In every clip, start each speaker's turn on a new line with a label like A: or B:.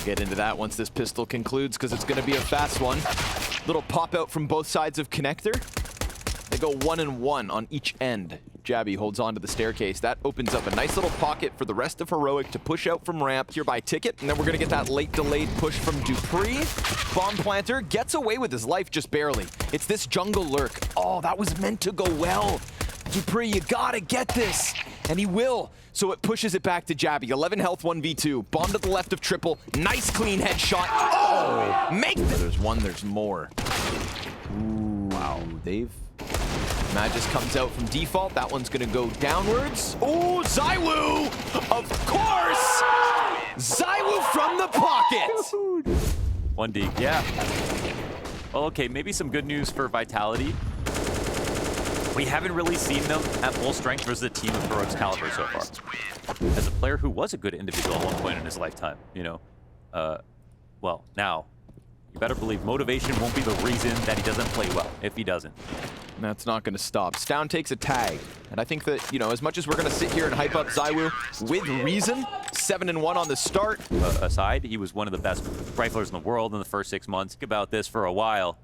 A: We'll get into that once this pistol concludes, because it's going to be a fast one. Little pop out from both sides of connector. They go 1-1 on each end. jame holds on to the staircase. That opens up a nice little pocket for the rest of Heroic to push out from ramp here by Ticket. And then we're going to get that late delayed push from dupreeh. Bomb planter gets away with his life just barely. It's this jungle lurk. Oh, that was meant to go well. dupreeh, you gotta get this. And he will. So it pushes it back to jame. 11 health, 1v2. Bomb to the left of triple. Nice clean headshot. Oh, make there's one, there's more. Ooh, wow, they've... Magus comes out from default. That one's gonna go downwards. Oh, ZywOo! Of course! ZywOo from the pocket!
B: 1D, yeah. Well, okay, maybe some good news for Vitality. We haven't really seen them at full strength versus a team of Heroic's caliber so far. As a player who was a good individual at one point in his lifetime, you know. Well, now, you better believe motivation won't be the reason that he doesn't play well, if he doesn't.
A: That's not going to stop. Stown takes a tag. And I think that, you know, as much as we're going to sit here and hype up ZywOo with reason, 7-1 on the start.
B: Aside, he was one of the best riflers in the world in the first 6 months. Think about this for a while.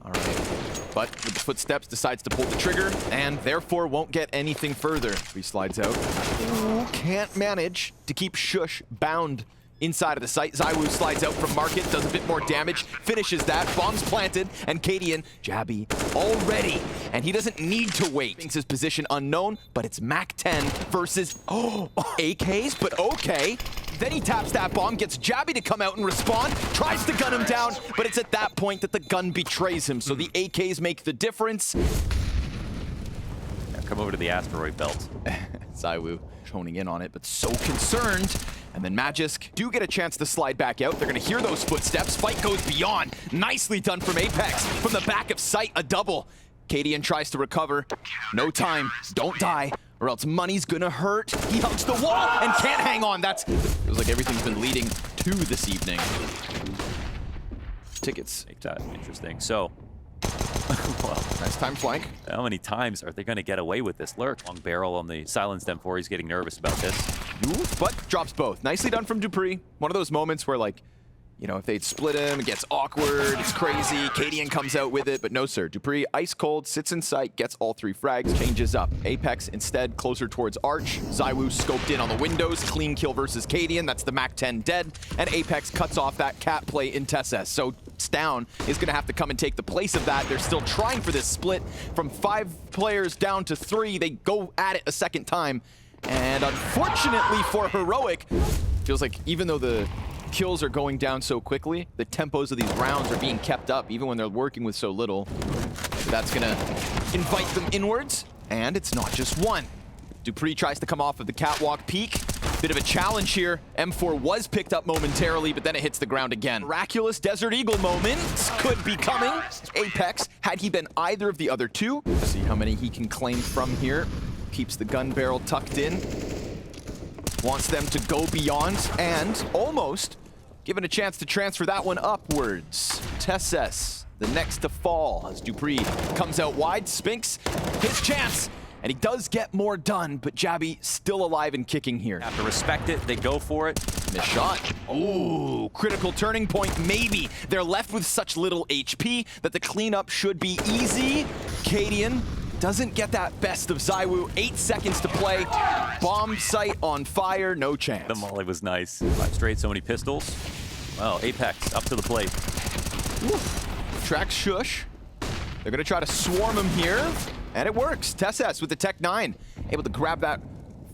A: All right. But with the footsteps, decides to pull the trigger, and therefore won't get anything further. He slides out. Ooh, can't manage to keep Shush bound inside of the site. ZywOo slides out from market, does a bit more damage, finishes that. Bombs planted, and Cadian, jame already. And he doesn't need to wait. Thinks his position unknown, but it's Mac 10 versus, AKs, but okay. Then he taps that bomb, gets jame to come out and respond, tries to gun him down, but it's at that point that the gun betrays him, so the AKs make the difference.
B: Now come over to the asteroid belt.
A: ZywOo honing in on it, but so concerned. And then Magisk do get a chance to slide back out. They're going to hear those footsteps. Fight goes beyond. Nicely done from Apex. From the back of sight, a double. Cadian tries to recover. No time. Don't die, or else money's going to hurt. He hugs the wall and can't hang on. Feels like everything's been leading to this evening. Tickets.
B: Make that interesting. So, well,
A: nice time flank.
B: How many times are they going to get away with this lurk? Long barrel on the silenced M4. He's getting nervous about this.
A: But drops both. Nicely done from dupreeh. One of those moments where, like, you know, if they'd split him, it gets awkward, it's crazy. Cadian comes out with it, but no, sir. dupreeh, ice cold, sits in sight, gets all 3 frags, changes up. Apex instead closer towards Arch. ZywOo scoped in on the windows. Clean kill versus Cadian. That's the Mac 10 dead. And Apex cuts off that cat play in TeSeS. So Stown is going to have to come and take the place of that. They're still trying for this split. From 5 players down to 3, they go at it a second time. And unfortunately for Heroic, feels like even though the kills are going down so quickly, the tempos of these rounds are being kept up even when they're working with so little. So that's gonna invite them inwards, and it's not just one. dupreeh tries to come off of the catwalk peak. Bit of a challenge here. M4 was picked up momentarily, but then it hits the ground again. Miraculous Desert Eagle moment could be coming. Apex, had he been either of the other two, see how many he can claim from here. Keeps the gun barrel tucked in. Wants them to go beyond, and almost given a chance to transfer that one upwards. TeSeS, the next to fall, as dupreeh comes out wide. Spinks, his chance, and he does get more done, but jame still alive and kicking here.
B: Have to respect it, they go for it.
A: Missed shot. Ooh, critical turning point, maybe. They're left with such little HP that the cleanup should be easy. Cadian doesn't get that best of ZywOo. 8 seconds to play. Bomb site on fire, no chance.
B: The molly was nice. 5 straight, so many pistols. Well, Apex up to the plate.
A: Tracks Shush. They're gonna try to swarm him here, and it works. TeSeS with the Tech 9, able to grab that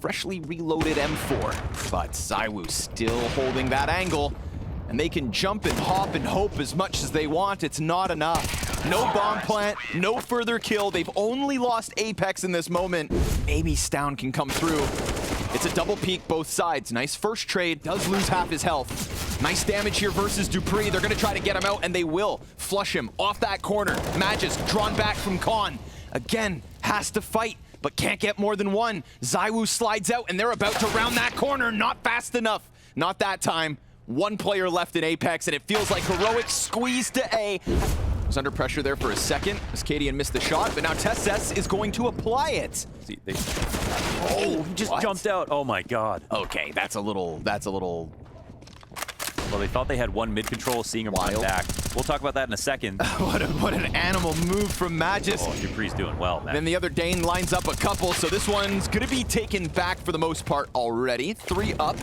A: freshly reloaded M4. But ZywOo still holding that angle, and they can jump and hop and hope as much as they want. It's not enough. No bomb plant, no further kill. They've only lost Apex in this moment. Maybe Stown can come through. It's a double peek both sides. Nice first trade, does lose half his health. Nice damage here versus dupreeh. They're gonna try to get him out, and they will. Flush him off that corner. Magisk drawn back from Khan. Again, has to fight, but can't get more than one. ZywOo slides out, and they're about to round that corner. Not fast enough. Not that time. 1 player left in Apex, and it feels like Heroic squeezed to A. Was under pressure there for a second as Cadian missed the shot, but now TeSeS is going to apply it.
B: See, he just jumped out. Oh my god.
A: Okay, that's a little
B: Well, they thought they had one mid control, seeing him run back. We'll talk about that in a second.
A: what an animal move from Magis.
B: Oh, dupreeh's doing well, man.
A: Then the other Dane lines up a couple, so this one's gonna be taken back for the most part already. 3 up.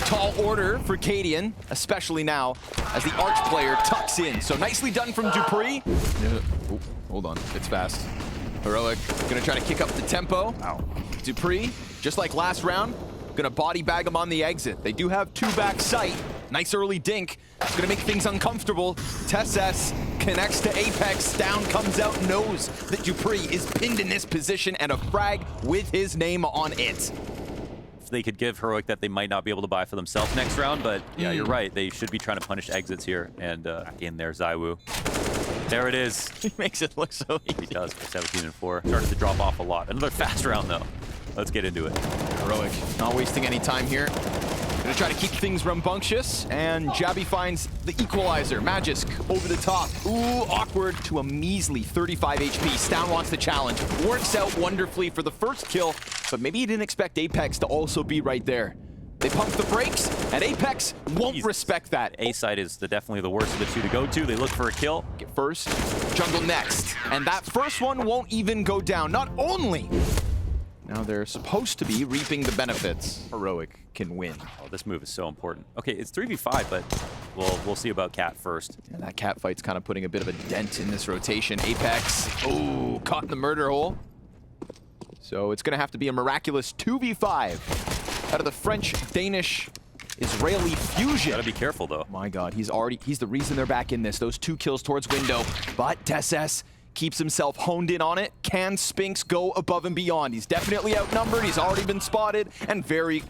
A: Tall order for Cadian, especially now as the Arch player tucks in. So nicely done from dupreeh. Oh, hold on, it's fast. Heroic gonna try to kick up the tempo.
B: Wow.
A: dupreeh, just like last round, gonna body bag him on the exit. They do have 2 back sight. Nice early dink. It's gonna make things uncomfortable. TeSS connects to Apex. Down comes out, knows that dupreeh is pinned in this position and a frag with his name on it.
B: They could give Heroic that they might not be able to buy for themselves next round, but yeah, you're right. They should be trying to punish exits here. And back in there, ZywOo. There it is.
A: He makes it look so easy.
B: He does for 17 and 4. Started to drop off a lot. Another fast round, though. Let's get into it.
A: Heroic not wasting any time here. Gonna try to keep things rambunctious, and jame finds the equalizer. Magisk over the top. Ooh, awkward to a measly 35 HP. Stown wants the challenge. Works out wonderfully for the first kill, but maybe he didn't expect Apex to also be right there. They pump the brakes, and Apex won't respect that.
B: A side is definitely the worst of the 2 to go to. They look for a kill.
A: Get first, jungle next. And that first one won't even go down. Not only now they're supposed to be reaping the benefits. Heroic can win.
B: Oh, this move is so important. Okay, it's 3v5, but we'll see about Cat first.
A: And that cat fight's kind of putting a bit of a dent in this rotation. Apex, ooh, caught in the murder hole. So it's gonna have to be a miraculous 2v5 out of the French, Danish, Israeli fusion.
B: Gotta be careful, though.
A: My God, he's the reason they're back in this. Those 2 kills towards window, but TeSS keeps himself honed in on it. Can Spinks go above and beyond? He's definitely outnumbered. He's already been spotted and very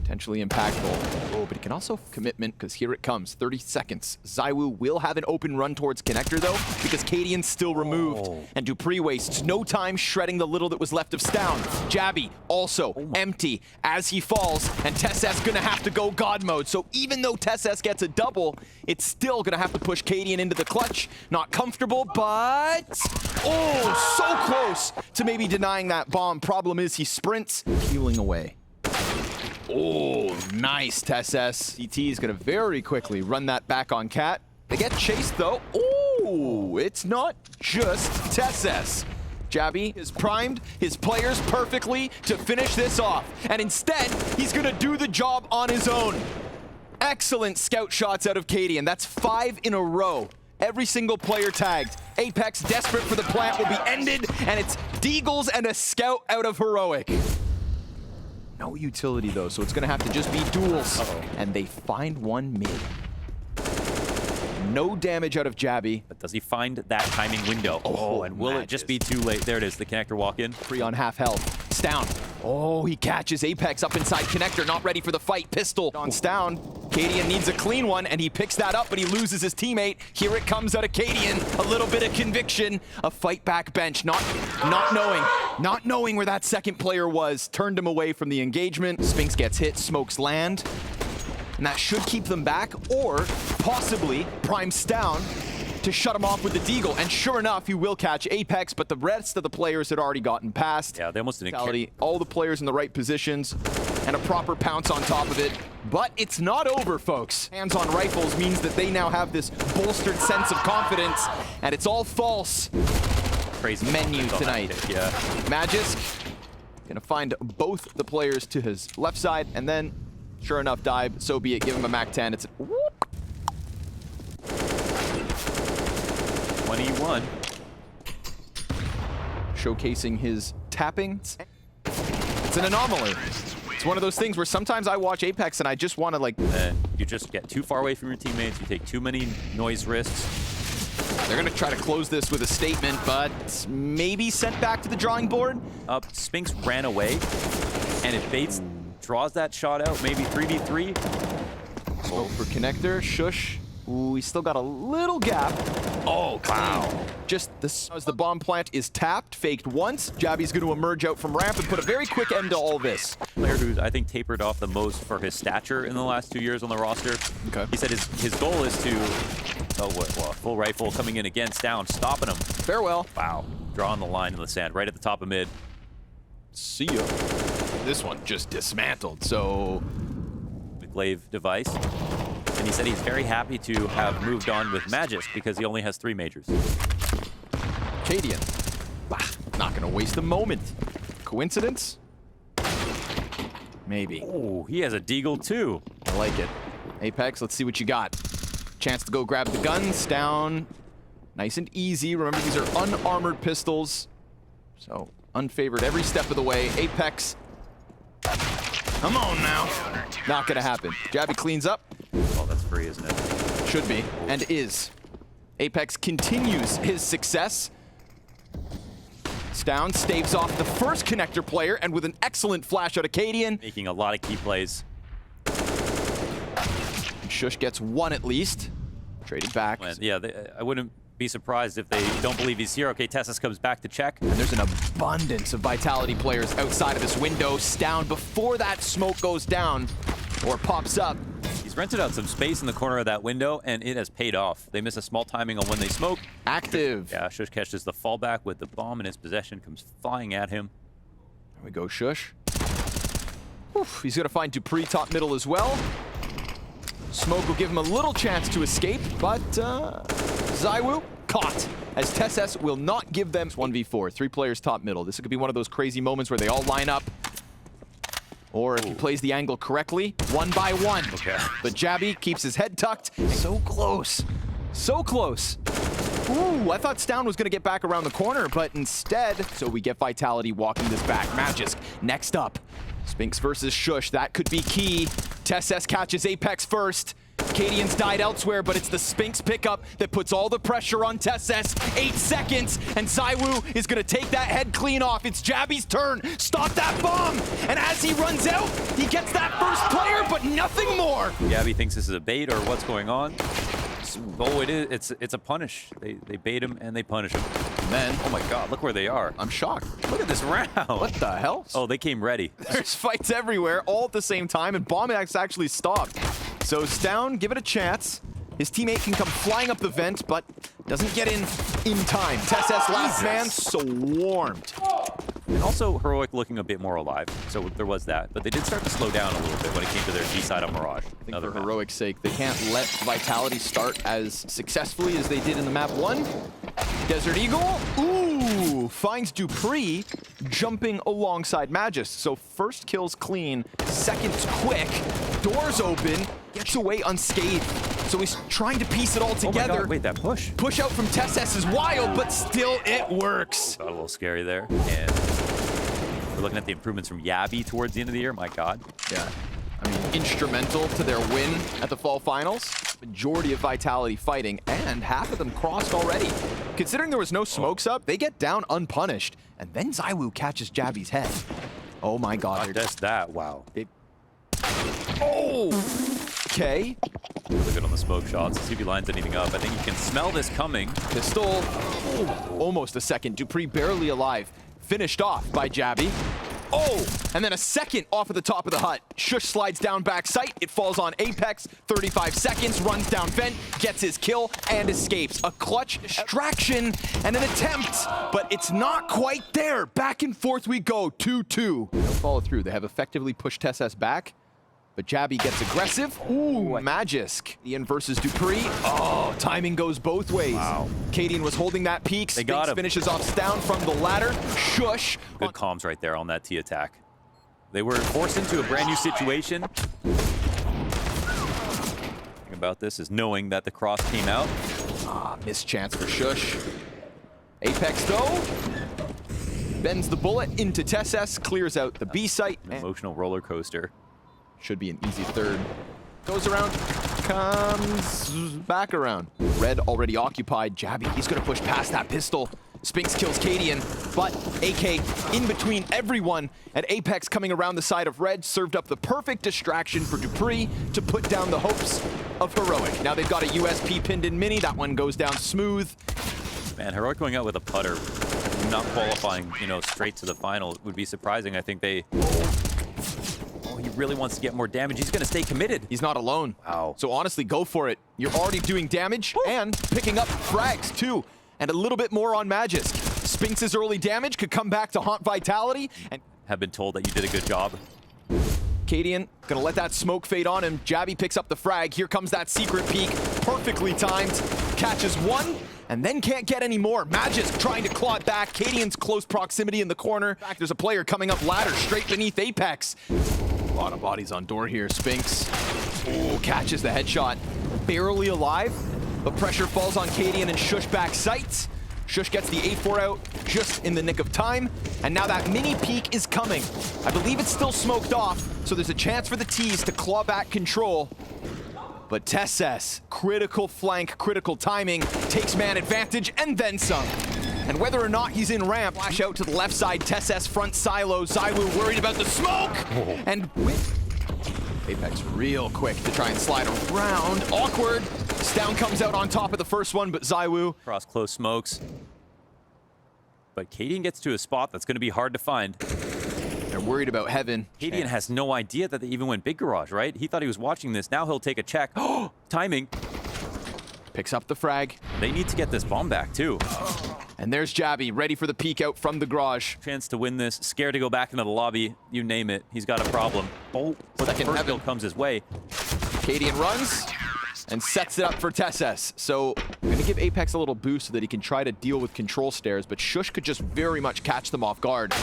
A: potentially impactful. Oh, but he can also commitment, because here it comes. 30 seconds. ZywOo will have an open run towards connector, though, because Cadian's still removed. And dupreeh wastes no time shredding the little that was left of Stown. jame also empty as he falls, and TeSS gonna have to go God mode. So even though TeSS gets a double, it's still gonna have to push Cadian into the clutch. Not comfortable, but oh, so close to maybe denying that bomb. Problem is he sprints, peeling away. Oh, nice, TeSS. CT is going to very quickly run that back on Cat. They get chased, though. Oh, it's not just TeSS. jame is primed his players perfectly to finish this off. And instead, he's going to do the job on his own. Excellent scout shots out of Cadian. That's 5 in a row. Every single player tagged. Apex, desperate for the plant, will be ended. And it's Deagles and a scout out of Heroic. No utility, though, so it's going to have to just be duels. And they find one mid. No damage out of jame.
B: But does he find that timing window? Oh, and will it just be too late? There it is, the connector walk in.
A: 3 on half health. Stown. Oh, he catches Apex up inside connector, not ready for the fight. Pistol on Stown. Cadian needs a clean one, and he picks that up, but he loses his teammate. Here it comes out of Cadian. A little bit of conviction. A fight back bench, not knowing where that second player was. Turned him away from the engagement. Spinks gets hit, smokes land. And that should keep them back, or possibly prime Stown to shut him off with the Deagle. And sure enough, he will catch Apex, but the rest of the players had already gotten past.
B: Yeah, they almost didn't care.
A: All the players in the right positions, and a proper pounce on top of it. But it's not over, folks. Hands on rifles means that they now have this bolstered sense of confidence, and it's all false.
B: Crazy
A: menu tonight.
B: Yeah.
A: Magisk gonna find both the players to his left side, and then sure enough, dive, so be it. Give him a Mac 10. It's a whoop.
B: 21.
A: Showcasing his tapping. It's an anomaly. It's one of those things where sometimes I watch Apex and I just want to like...
B: you just get too far away from your teammates. You take too many noise risks.
A: They're going to try to close this with a statement, but maybe sent back to the drawing board.
B: Spinks ran away, and if Bates draws that shot out, maybe 3v3.
A: Oh, for connector, shush. Ooh, he's still got a little gap. Oh, wow. Just this, as the bomb plant is tapped, faked once. jame's going to emerge out from ramp and put a very quick end to all this.
B: Player who's, I think, tapered off the most for his stature in the last 2 years on the roster.
A: Okay.
B: He said his goal is to, full rifle coming in against Down, stopping him.
A: Farewell.
B: Wow. Drawing the line in the sand right at the top of mid.
A: See ya. This one just dismantled, so...
B: The glaive device. And he said he's very happy to have moved on with Magisk because he only has 3 majors.
A: Cadian. Not gonna waste a moment. Coincidence? Maybe.
B: Oh, he has a deagle too.
A: I like it. Apex, let's see what you got. Chance to go grab the guns. Down. Nice and easy. Remember, these are unarmored pistols. So, unfavored every step of the way. Apex. Come on now. Not gonna happen. Jabby cleans up.
B: Oh, that's free, isn't it?
A: Should be, and is. Apex continues his success. It's down, staves off the first connector player, and with an excellent flash out of Cadian.
B: Making a lot of key plays.
A: Shush gets 1 at least. Traded back.
B: Yeah, I wouldn't be surprised if they don't believe he's here. Okay, Tessus comes back to check.
A: And there's an abundance of Vitality players outside of this window. Down before that smoke goes down or pops up.
B: He's rented out some space in the corner of that window, and it has paid off. They miss a small timing on when they smoke.
A: Active.
B: Yeah, Shush catches the fallback with the bomb in his possession, comes flying at him.
A: There we go, Shush. Oof, he's gonna find dupreeh top middle as well. Smoke will give him a little chance to escape, but ZywOo caught, as TeSS will not give them 1v4. 3 players top middle. This could be one of those crazy moments where they all line up. Or if he plays the angle correctly, 1 by 1.
B: Okay.
A: But Jabby keeps his head tucked. So close. So close. Ooh, I thought Stown was going to get back around the corner, but instead, so we get Vitality walking this back. Magisk next up. Spinks versus Shush. That could be key. TeSS catches Apex first. Cadian's died elsewhere, but it's the Spinks pickup that puts all the pressure on TeSS. 8 seconds, and ZywOo is going to take that head clean off. It's Jabby's turn. Stop that bomb! And as he runs out, he gets that first player, but nothing more.
B: Jabby thinks this is a bait, or what's going on? Oh, it is. It's a punish. They bait him and they punish him.
A: And then,
B: oh my God, look where they are.
A: I'm shocked.
B: Look at this round.
A: What the hell?
B: Oh, they came ready.
A: There's fights everywhere, all at the same time, and BombX actually stopped. So Stown, give it a chance. His teammate can come flying up the vent, but doesn't get in time. TeSS last man swarmed.
B: And also, Heroic looking a bit more alive, so there was that. But they did start to slow down a little bit when it came to their B side on Mirage.
A: I think for Heroic's sake, they can't let Vitality start as successfully as they did in the map 1. Desert Eagle, ooh, finds dupreeh jumping alongside Magisk. So first kill's clean, second's quick, doors open, gets away unscathed. So he's trying to piece it all together.
B: Oh my God, wait, that push.
A: Push out from TeSS is wild, but still it works.
B: Got a little scary there. And we're looking at the improvements from Jabby towards the end of the year. My God.
A: Yeah. I mean, instrumental to their win at the Fall Finals. Majority of Vitality fighting, and half of them crossed already. Considering there was no smokes up, they get down unpunished. And then ZywOo catches Jabby's head. Oh my God.
B: That's that. Wow.
A: Oh! Okay.
B: Really good on the smoke shots. Let's see if he lines anything up. I think you can smell this coming.
A: Pistol. Oh, almost a second. dupreeh barely alive. Finished off by Jabby. Oh, and then a second off of the top of the hut. Shush slides down back sight. It falls on Apex. 35 seconds, runs down vent, gets his kill, and escapes. A clutch extraction and an attempt, but it's not quite there. Back and forth we go, 2-2. They'll follow through. They have effectively pushed TeSS back, but Jabby gets aggressive. Ooh, Magisk. Ian versus dupreeh. Oh, timing goes both ways.
B: Wow.
A: Cadian was holding that peak.
B: They got him.
A: Finishes off Stown from the ladder. Shush.
B: Good comms right there on that T attack. They were forced into a brand new situation. The thing about this is knowing that the cross came out.
A: Ah, missed chance for Shush. Apex though, bends the bullet into TeSS, clears out the B site.
B: An emotional roller coaster.
A: Should be an easy third. Goes around, comes back around. Red already occupied. Jabby, he's gonna push past that pistol. Spinks kills Cadian, but AK in between everyone, and Apex coming around the side of Red served up the perfect distraction for dupreeh to put down the hopes of Heroic. Now they've got a USP pinned in mini. That one goes down smooth.
B: Man, Heroic going out with a putter, not qualifying, you know, straight to the final would be surprising. I think they... He really wants to get more damage. He's going to stay committed.
A: He's not alone.
B: Wow.
A: So honestly, go for it. You're already doing damage and picking up frags too. And a little bit more on Magisk. Spinks' early damage could come back to haunt Vitality. And
B: have been told that you did a good job.
A: Cadian gonna let that smoke fade on him. Jabby picks up the frag. Here comes that secret peek. Perfectly timed. Catches one, and then can't get any more. Magisk trying to claw it back. Cadian's close proximity in the corner. There's a player coming up ladder straight beneath Apex. A lot of bodies on door here. Spinks. Ooh, catches the headshot. Barely alive, but pressure falls on Cadian and Shush back sights. Shush gets the A4 out just in the nick of time, and now that mini peek is coming. I believe it's still smoked off, so there's a chance for the T's to claw back control. But TeSS, critical flank, critical timing, takes man advantage and then some. And whether or not he's in ramp, flash out to the left side, TeSS front silo, ZywOo worried about the smoke, and Apex real quick to try and slide around. Awkward. Stown comes out on top of the first one, but ZywOo.
B: Cross close smokes. But Cadian gets to a spot that's going to be hard to find.
A: They're worried about Heaven.
B: Cadian has no idea that they even went big garage, right? He thought he was watching this. Now he'll take a check. Oh, timing.
A: Picks up the frag.
B: They need to get this bomb back, too.
A: And there's Jabby, ready for the peek out from the garage.
B: Chance to win this. Scared to go back into the lobby. You name it. He's got a problem. Oh, but the first kill comes his way.
A: Cadian runs and sets it up for TeSS. So I'm gonna give Apex a little boost so that he can try to deal with control stairs, but Shush could just very much catch them off guard.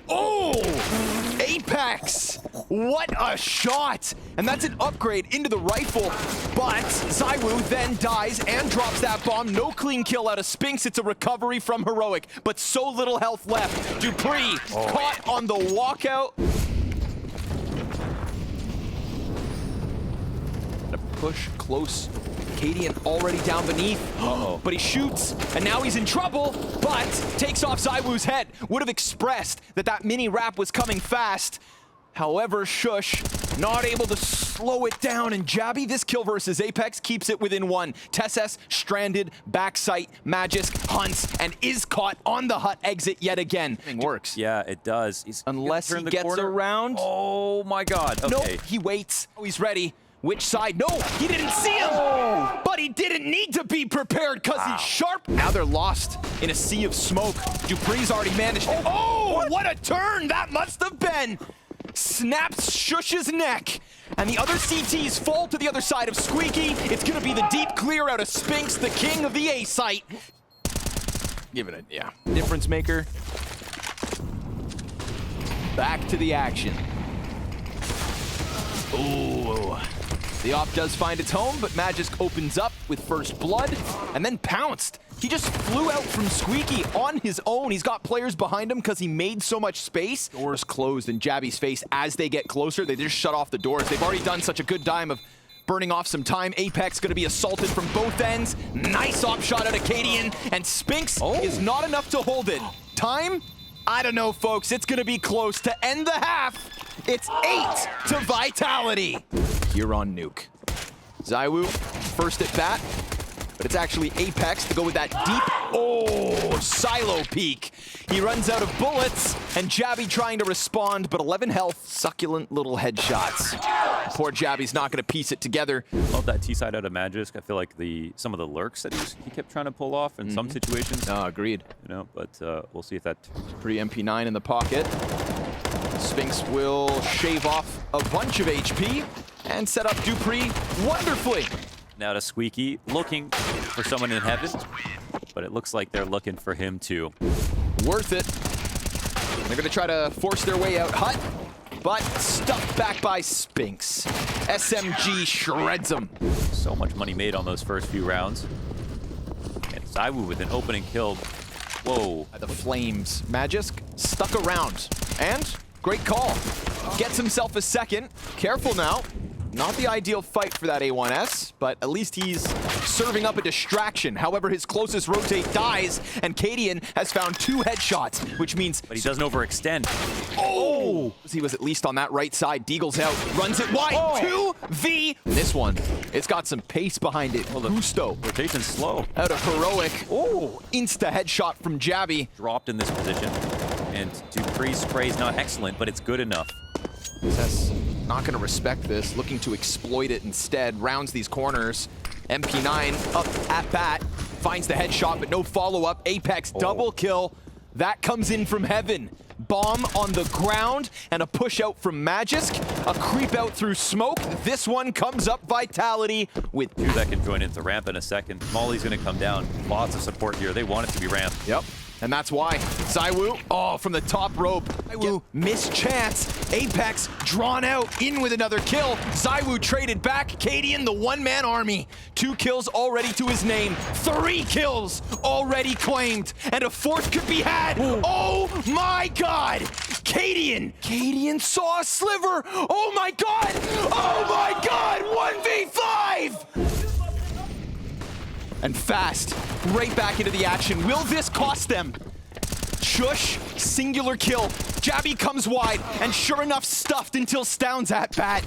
A: Oh! Apex! What a shot! And that's an upgrade into the rifle, but ZywOo then dies and drops that bomb. No clean kill out of Spinks. It's a recovery from Heroic, but so little health left. dupreeh caught on the walkout. Push close. Cadian already down beneath. But he shoots, and now he's in trouble, but takes off ZywOo's head. Would have expressed that that mini wrap was coming fast. However, Shush not able to slow it down, and Jabby, this kill versus Apex, keeps it within one. TeSS stranded, backside, Magisk hunts, and is caught on the hut exit yet again. Works.
B: Yeah, it does.
A: Unless he gets around.
B: Oh my God. Okay.
A: Nope, he waits. Oh, he's ready. Which side? No, he didn't see him! But he didn't need to be prepared because he's sharp. Now they're lost in a sea of smoke. dupreeh's already managed it. Oh, what a turn that must have been! Snaps Shush's neck. And the other CTs fall to the other side of Squeaky. It's gonna be the deep clear out of Spinks, the king of the A site. Give it a, yeah. Difference maker. Back to the action. Ooh. The op does find its home, but Magisk opens up with first blood and then pounced. He just flew out from Squeaky on his own. He's got players behind him because he made so much space. Doors closed in Jabby's face as they get closer. They just shut off the doors. They've already done such a good time of burning off some time. Apex going to be assaulted from both ends. Nice op shot out of Cadian, and Spinks is not enough to hold it. Time? I don't know, folks. It's going to be close to end the half. It's 8 to Vitality. Here on Nuke. ZywOo, first at bat, but it's actually Apex to go with that deep, silo peek. He runs out of bullets, and Jabby trying to respond, but 11 health, succulent little headshots. Poor Jabby's not going to piece it together.
B: Love that T-side out of Magisk. I feel like some of the lurks that he kept trying to pull off in some situations.
A: No, agreed.
B: You know, but we'll see if that...
A: Pretty MP9 in the pocket. Spinks will shave off a bunch of HP and set up dupreeh wonderfully.
B: Now to Squeaky, looking for someone in Heaven, but it looks like they're looking for him too.
A: Worth it. They're gonna try to force their way out hut, but stuck back by Spinks. SMG shreds him.
B: So much money made on those first few rounds. And ZywOo with an opening kill. Whoa.
A: The flames. Magisk stuck around, and great call. Gets himself a second. Careful now. Not the ideal fight for that A1S, but at least he's serving up a distraction. However, his closest rotate dies, and Cadian has found 2 headshots, which means...
B: But he doesn't overextend.
A: Oh! He was at least on that right side. Deagle's out, runs it wide. 2v. This one, it's got some pace behind it. Gusto.
B: Rotation's slow.
A: Out of Heroic. Oh! Insta headshot from Jabby.
B: Dropped in this position. And dupreeh's spray's not excellent, but it's good enough.
A: TeSS not going to respect this, looking to exploit it instead. Rounds these corners. MP9 up at bat, finds the headshot, but no follow-up. Apex double kill. That comes in from Heaven. bomb on the ground, and a push out from Magisk, a creep out through smoke. This one comes up Vitality with
B: Two that can join into ramp in a second. Molly's gonna come down. Lots of support here. They want it to be ramp.
A: Yep. And that's why. ZywOo, oh, from the top rope. ZywOo, missed chance. Apex drawn out, in with another kill. ZywOo traded back. Cadian, the one-man army. 2 kills already to his name. 3 kills already claimed. And a 4th could be had. Ooh. Oh my God. Cadian saw a sliver. Oh my God. Oh my God. 1v5. And fast, right back into the action. Will this cost them? Sjuush, singular kill. Jabby comes wide, and sure enough, stuffed until Stound's at bat.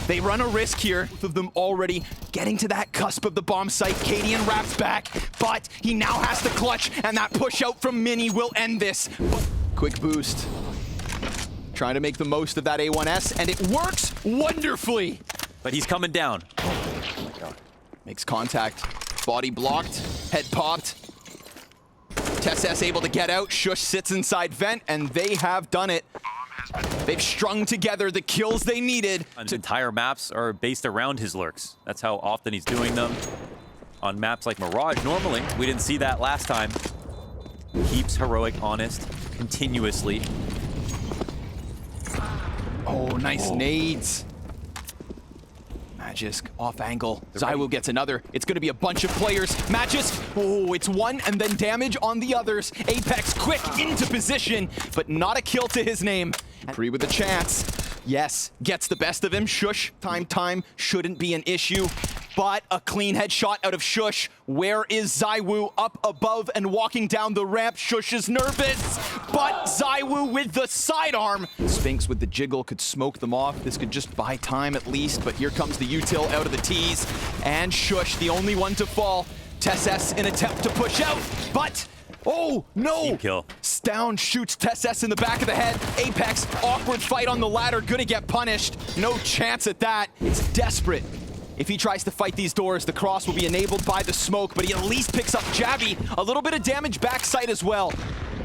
A: They run a risk here, both of them already getting to that cusp of the bomb site. Cadian wraps back, but he now has to clutch, and that push out from Mini will end this. Quick boost. Trying to make the most of that A1S, and it works wonderfully.
B: But he's coming down.
A: Makes contact, body blocked, head popped. TeSS able to get out, Sjuush sits inside vent, and they have done it. They've strung together the kills they needed.
B: Entire maps are based around his lurks. That's how often he's doing them. On maps like Mirage, normally, we didn't see that last time. Keeps Heroic honest, continuously.
A: Oh, nice nades. Magisk off angle. ZywOo gets another. It's going to be a bunch of players. Magisk, oh, it's one and then damage on the others. Apex quick into position, but not a kill to his name. Free with a chance. Yes, gets the best of him. Sjuush, time shouldn't be an issue, but a clean headshot out of Sjuush. Where is ZywOo? Up above and walking down the ramp. Sjuush is nervous, but ZywOo with the sidearm. Spinks with the jiggle could smoke them off. This could just buy time at least, but here comes the util out of the tees, and Sjuush, the only one to fall. TeSS in attempt to push out, but oh, no!
B: Team kill.
A: Stound shoots TeSS in the back of the head. Apex, awkward fight on the ladder, gonna get punished. No chance at that. It's desperate. If he tries to fight these doors, the cross will be enabled by the smoke, but he at least picks up Jabby. A little bit of damage backside as well.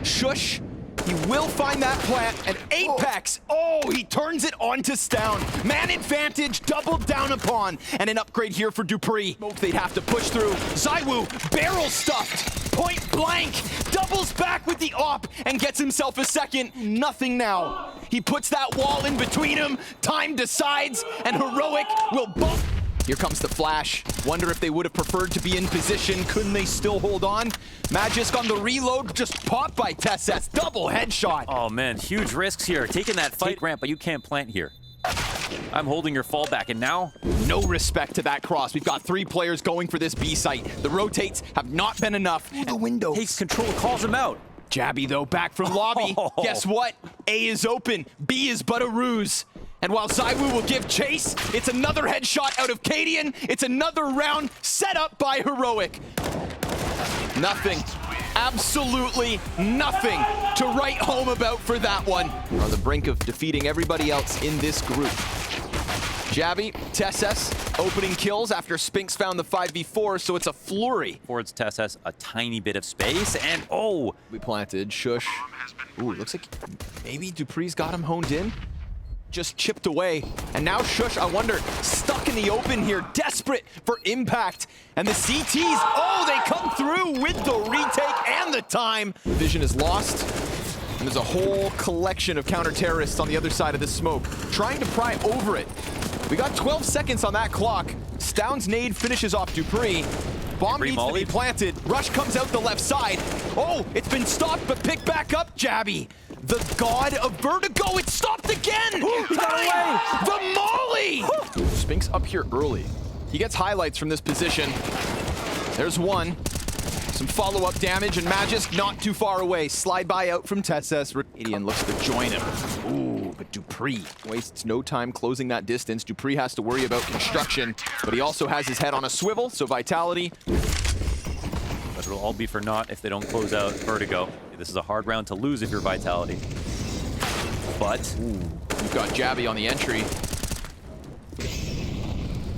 A: Sjuush, he will find that plant, and Apex, oh, he turns it onto Stound. Man advantage, doubled down upon, and an upgrade here for dupreeh. Smoke they'd have to push through. ZywOo, barrel stuffed, point blank, doubles back with the op, and gets himself a second. Nothing now. He puts that wall in between him, time decides, and Heroic will bump. Here comes the flash. Wonder if they would have preferred to be in position. Couldn't they still hold on? Magisk on the reload, just popped by TeSS. Double headshot.
B: Oh man, huge risks here. Taking that fight ramp, but you can't plant here. I'm holding your fallback, and now?
A: No respect to that cross. We've got 3 players going for this B site. The rotates have not been enough. The window
B: takes control, calls him out.
A: Jabby, though, back from lobby. Guess what? A is open. B is but a ruse. And while ZywOo will give chase, it's another headshot out of Cadian. It's another round set up by Heroic. Nothing. Absolutely nothing to write home about for that one. On the brink of defeating everybody else in this group. Jabby, TeSS, opening kills after Spinks found the 5v4, so it's a flurry.
B: Forwards TeSS a tiny bit of space, and oh!
A: We planted, Sjuush. Ooh, looks like maybe dupreeh's got him honed in. Just chipped away. And now Sjuush, I wonder, stuck in the open here, desperate for impact. And the CTs, oh, they come through with the retake and the time. Vision is lost. And there's a whole collection of counter-terrorists on the other side of this smoke, trying to pry over it. We got 12 seconds on that clock. Stound's nade finishes off dupreeh. Bomb needs to be planted. Rush comes out the left side. Oh, it's been stopped, but picked back up, Jabby. The god of Vertigo, it stopped again! He got away! The molly! Spinks up here early. He gets highlights from this position. There's one. Some follow-up damage, and Magisk not too far away. Slide by out from TeSS. Radian looks to join him. Ooh, but dupreeh wastes no time closing that distance. dupreeh has to worry about construction, but he also has his head on a swivel, so Vitality.
B: But it'll all be for naught if they don't close out Vertigo. This is a hard round to lose if you're Vitality. But
A: you've got Jabby on the entry.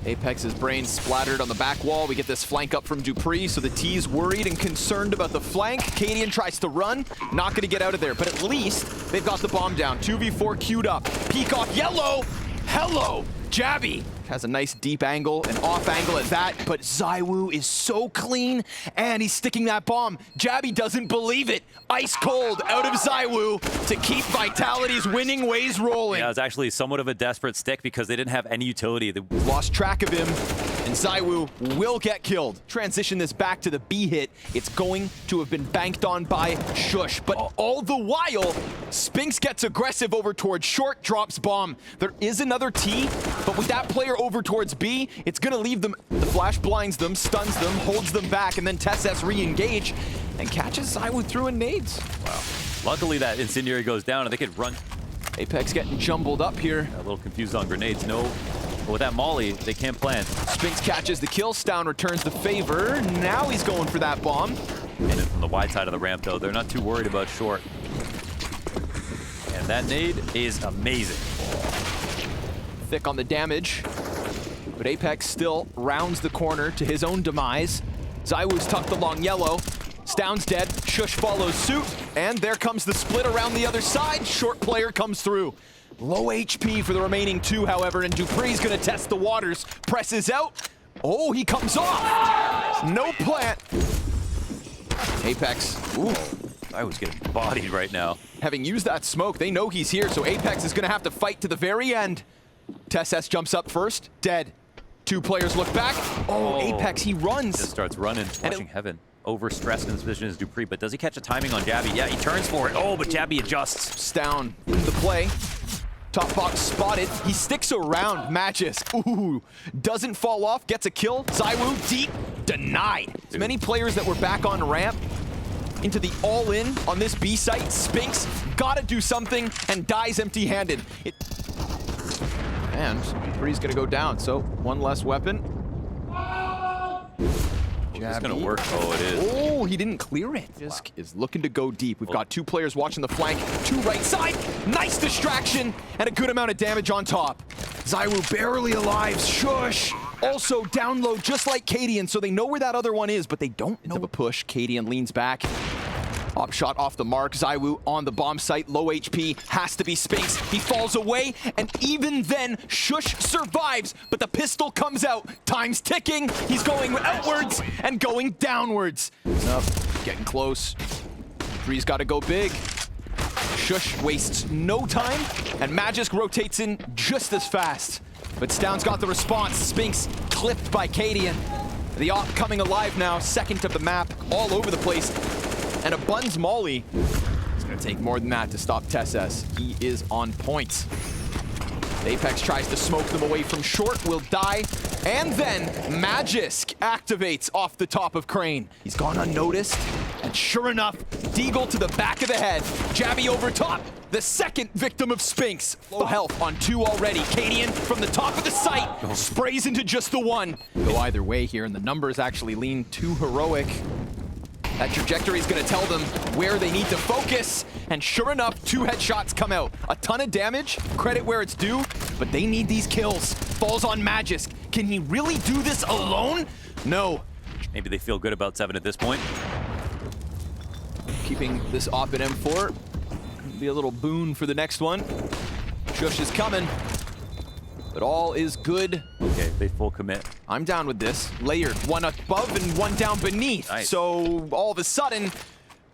A: Apex's brain splattered on the back wall. We get this flank up from dupreeh, so the T's worried and concerned about the flank. Cadian tries to run, not gonna get out of there, but at least they've got the bomb down. 2v4 queued up. Peacock yellow, hello, Jabby. Has a nice deep angle, an off angle at that, but ZywOo is so clean, and he's sticking that bomb. Jabby doesn't believe it. Ice cold out of ZywOo to keep Vitality's winning ways rolling.
B: Yeah, it was actually somewhat of a desperate stick because they didn't have any utility. They
A: lost track of him, and ZywOo will get killed. Transition this back to the B hit. It's going to have been banked on by Shush, but all the while, Spinks gets aggressive over towards short, drops bomb. There is another T, but with that player over towards B, it's gonna leave them. The flash blinds them, stuns them, holds them back, and then TeSS re-engage and catches ZywOo through in nades.
B: Wow. Luckily that incendiary goes down and they could run.
A: Apex getting jumbled up here.
B: A little confused on grenades. No, but with that molly, they can't plant.
A: Spinks catches the kill. Stown returns the favor. Now he's going for that bomb.
B: And then from the wide side of the ramp, though, they're not too worried about short. And that nade is amazing.
A: Thick on the damage, but Apex still rounds the corner to his own demise. ZywOo's tucked along yellow. Stown's dead. Shush follows suit, and there comes the split around the other side. Short player comes through. Low HP for the remaining two, however, and dupreeh's gonna test the waters. Presses out. Oh, he comes off. No plant. Apex. Ooh.
B: ZywOo's getting bodied right now.
A: Having used that smoke, they know he's here, so Apex is gonna have to fight to the very end. TeSS jumps up first, dead. Two players look back. Oh, Apex, he runs.
B: Just starts running, watching heaven. Overstressed in his position is dupreeh, but does he catch the timing on Jabby? Yeah, he turns for it. Oh, but Jabby adjusts.
A: Stown in the play. Top box spotted. He sticks around. Matches. Ooh, doesn't fall off. Gets a kill. ZywOo deep. Denied. As many players that were back on ramp into the all-in on this B site. Spinks gotta do something and dies empty-handed. And dupreeh's gonna go down, so one less weapon.
B: It's gonna work. Oh, it is.
A: Oh, he didn't clear it. Jisk is looking to go deep. We've got two players watching the flank, two right side. Nice distraction and a good amount of damage on top. ZywOo barely alive. Shush. Also down low, just like Cadian, so they know where that other one is, but they don't know. A push. Cadian leans back. Op shot off the mark. ZywOo on the bomb site. Low HP. Has to be Spinks. He falls away, and even then, Shush survives, but the pistol comes out. Time's ticking. He's going outwards and going downwards. He's up. Getting close. dupreeh's got to go big. Shush wastes no time, and Magisk rotates in just as fast. But Stown's got the response. Spinks clipped by Cadian. The op coming alive now. Second of the map. All over the place. And a Buns Molly. It's gonna take more than that to stop TeSS. He is on point. Apex tries to smoke them away from short, will die. And then Magisk activates off the top of Crane. He's gone unnoticed. And sure enough, Deagle to the back of the head. Jabby over top. The second victim of Spinks. Low health on two already. Cadian from the top of the site sprays into just the one. Go either way here, and the numbers actually lean too heroic. That trajectory is going to tell them where they need to focus. And sure enough, two headshots come out. A ton of damage, credit where it's due, but they need these kills. Falls on Magisk. Can he really do this alone? No.
B: Maybe they feel good about 7 at this point.
A: Keeping this op at M4. Be a little boon for the next one. Shush is coming. But all is good.
B: Okay, they full commit.
A: I'm down with this. Layered, one above and one down beneath.
B: Nice.
A: So all of a sudden,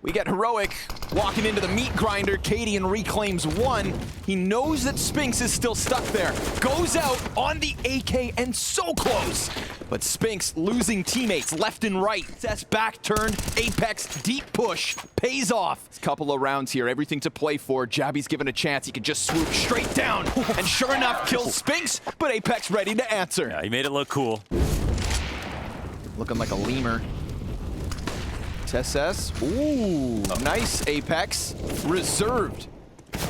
A: we get heroic walking into the meat grinder. Cadian reclaims one. He knows that Spinks is still stuck there. Goes out on the AK and so close. But Spinks losing teammates left and right. TeSS back turned. Apex deep push pays off. Couple of rounds here, everything to play for. Jabby's given a chance. He could just swoop straight down. And sure enough, kills Spinks, but Apex ready to answer.
B: Yeah, he made it look cool.
A: Looking like a lemur. TeSS. Ooh, nice Apex. Reserved.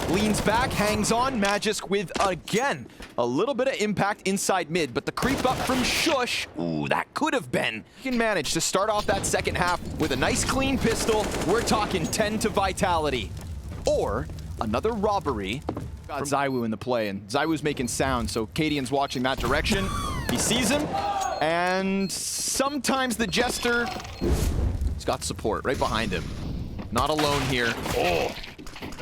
A: Leans back, hangs on. Magisk with, again, a little bit of impact inside mid, but the creep up from Shush, ooh, that could have been. He can manage to start off that second half with a nice clean pistol. We're talking 10 to Vitality. Or another robbery. Got ZywOo in the play, and ZywOo's making sound, so Cadian's watching that direction. He sees him, and sometimes the Jester, he's got support right behind him. Not alone here. Oh,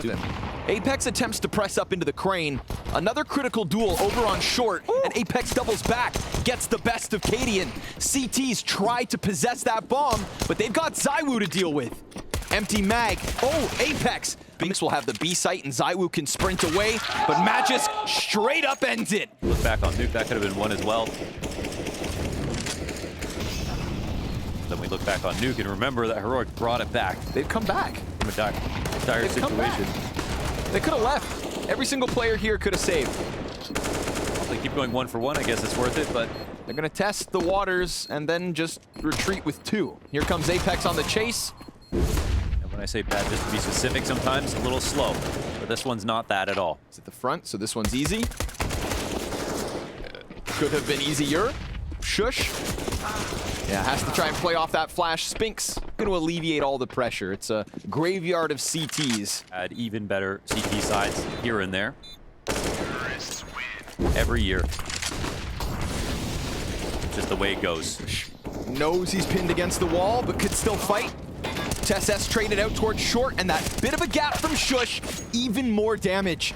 A: to him. Apex attempts to press up into the crane. Another critical duel over on short, and Apex doubles back, gets the best of Cadian. CTs try to possess that bomb, but they've got ZywOo to deal with. Empty mag. Oh, Apex. Binks will have the B site, and ZywOo can sprint away, but Magisk straight up ends it.
B: Look back on Nuke, that could have been one as well. Then we look back on Nuke and remember that Heroic brought it back.
A: They've come back.
B: From a dire situation.
A: They could have left. Every single player here could have saved.
B: If they keep going 1 for 1, I guess it's worth it, but
A: they're gonna test the waters and then just retreat with 2. Here comes Apex on the chase.
B: and when I say bad, just to be specific, sometimes a little slow. But this one's not that at all.
A: It's at the front, so this one's easy. Could have been easier. Shush. Yeah, has to try and play off that flash. Spinks going to alleviate all the pressure. It's a graveyard of CTs.
B: Add even better CT sides here and there. Every year. Just the way it goes.
A: Knows he's pinned against the wall, but could still fight. TSS traded out towards short, and that bit of a gap from Shush, even more damage.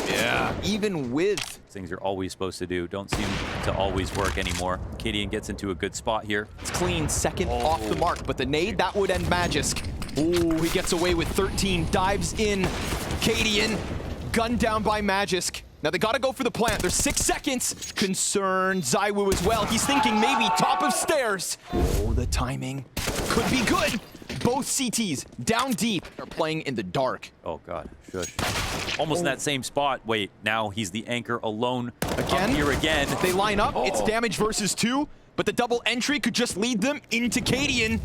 A: Yeah, even with
B: things you're always supposed to do don't seem to always work anymore. Cadian gets into a good spot here.
A: It's clean, second off the mark, but the nade, that would end Magisk. Ooh, he gets away with 13, dives in. Cadian, gunned down by Magisk. Now they gotta go for the plant. There's 6 seconds. Concerned ZywOo as well. He's thinking maybe top of stairs. Oh, the timing could be good. Both CTs down deep are playing in the dark.
B: Oh God, Shush. Almost in that same spot. Wait, now he's the anchor alone.
A: Again?
B: Up here again.
A: They line up, it's damage versus 2, but the double entry could just lead them into Cadian.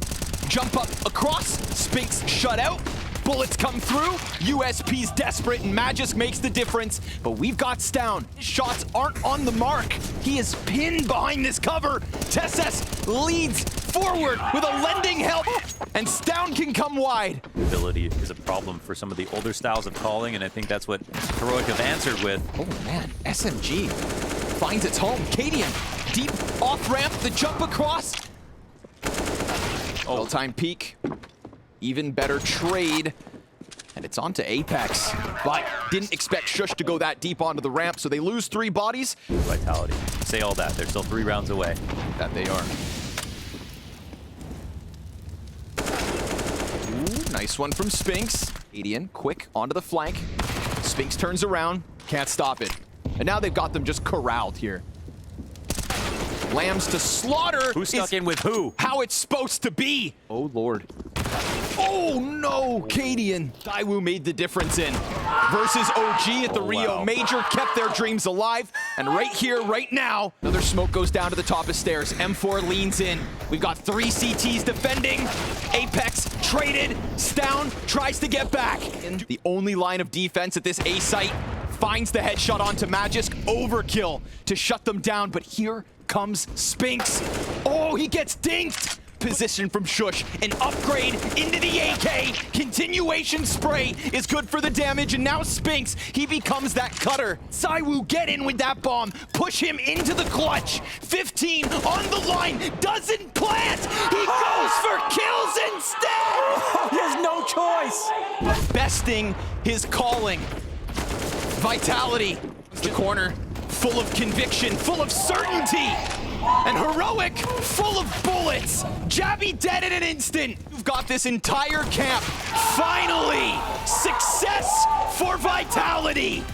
A: Jump up across, Spinks shut out. Bullets come through, USP's desperate, and Magisk makes the difference, but we've got Stown. His shots aren't on the mark. He is pinned behind this cover. TSS leads forward with a lending help, and Stown can come wide.
B: Ability is a problem for some of the older styles of calling, and I think that's what Heroic have answered with.
A: Oh man, SMG finds its home. Cadian, deep off-ramp, the jump across. Well-timed peek. Even better trade, and it's on to Apex, but didn't expect Shush to go that deep onto the ramp, so they lose 3 bodies.
B: Vitality. Say all that, they're still 3 rounds away.
A: That they are. Ooh, nice one from Spinks. Cadian, quick, onto the flank. Spinks turns around, can't stop it. And now they've got them just corralled here. Lambs to slaughter.
B: Who stuck in with who?
A: How it's supposed to be. Oh, Lord. Oh, no, Cadian. ZywOo made the difference in. Versus OG at the Rio Major, kept their dreams alive. And right here, right now, another smoke goes down to the top of stairs. M4 leans in. We've got 3 CTs defending. Apex traded. Stown tries to get back. And the only line of defense at this A site finds the headshot onto Magisk. Overkill to shut them down, but here comes Spinks. Oh, he gets dinked. Position from Shush, an upgrade into the AK. Continuation spray is good for the damage, and now Spinks, he becomes that cutter. ZywOo, get in with that bomb, push him into the clutch. 15 on the line, doesn't plant. He goes for kills instead.
B: He has no choice.
A: Besting his calling. Vitality. The corner, full of conviction, full of certainty. And Heroic, full of bullets. Jabby dead in an instant. You've got this entire camp. Finally, success for Vitality.